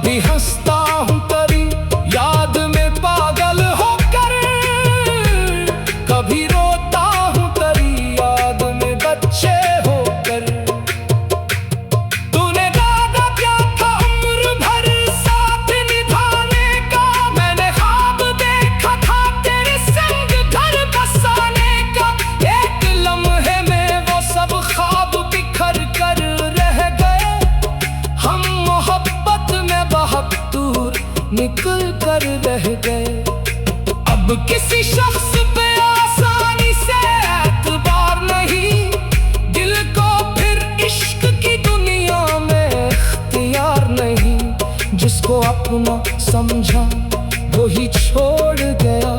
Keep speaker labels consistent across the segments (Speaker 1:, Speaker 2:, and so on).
Speaker 1: कभी हंसता हूँ तेरी याद में पागल होकर, कभी रोता हूँ तेरी याद में बच्चे होकर। तूने वादा क्या था उम्र भर साथ निभाने का, मैंने ख्वाब देखा था तेरे संग घर बसाने का। एक लम्हे में वो सब ख्वाब बिखर कर रह गए, हम मोहब्बत में बहुत दूर निकल कर रह गए। अब किसी शख्स पे आसानी से एतबार नहीं, दिल को फिर इश्क की दुनिया में इख्तियार नहीं। जिसको अपना समझा वो ही छोड़ गया,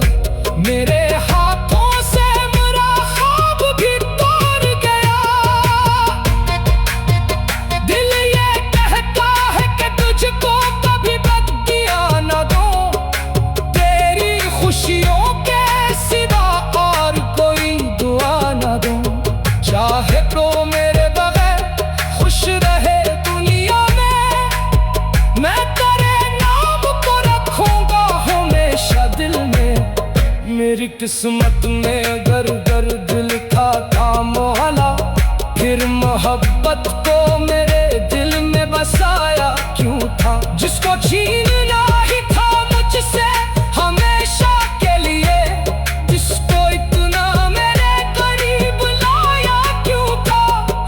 Speaker 1: मेरे हाथों से मेरा ख्वाब भी तोड़ गया। दिल ये कहता है कि तुझको कभी बदकिया न दूं, तेरी खुशियों के सिवा और कोई दुआ न दूं। चाहे तो मेरे बगैर खुश रहे दुनिया में, मैं तेरे नाम को रखूंगा हमेशा दिल में। मेरी किस्मत में अगर दिल था मौला, फिर मोहब्बत को मेरे दिल में बसाया क्यों था। जिसको छीनना ही था मुझसे हमेशा के लिए, जिसको इतना मेरे करीब लाया क्यों था।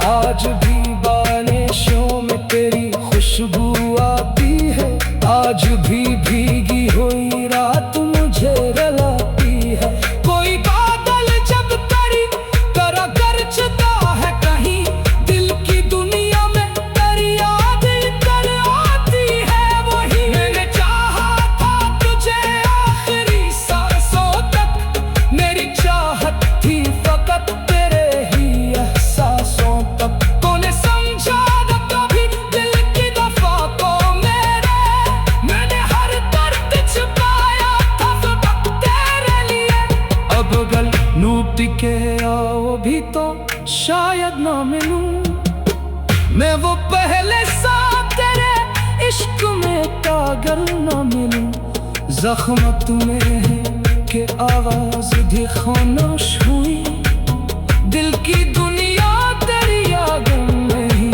Speaker 1: आज भी बारिशों में तेरी खुशबू आती है, आज भी भीगी हुई रात मुझे रुलाती है। कोई बादल जब तेरी तरह गरजता है कहीं, दिल की दुनिया में तेरी याद इतर आती है वही। मैंने चाहा था तुझे आखिरी सांसों तक, मेरी चाहत थी फकत तेरे ही एहसासों तक। तूने समझा न कभी दिल की दफा को मेरे, मैंने हर दर्द छुपाया था फकत तेरे लिए। अब अगर नूब टिके आओ भी तो शायद ना मिलूं, मैं वो पहले सा तेरे इश्क में पागल ना मिलूं। जख्म तुम्हें है कि आवाज भी खामोश हुई, दिल की दुनिया तेरी यादों में ही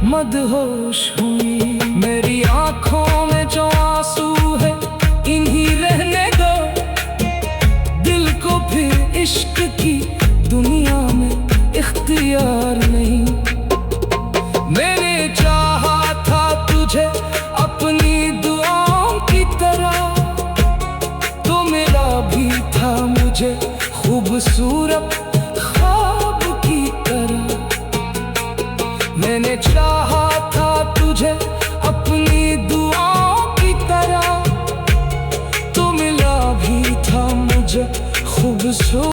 Speaker 1: मदहोश हुई। मेरी आंखों में जो आंसू है इन्हीं रहने दो, दिल को फिर इश्क की दुनिया में इख्तियार नहीं। मैंने चाहा था तुझे अपनी दुआओं की तरह, तो मिला भी था मुझे खूबसूरत ख्वाब की तरह। मैंने चाहा था तुझे अपनी दुआओं की तरह, तो मिला भी था मुझे खूबसूरत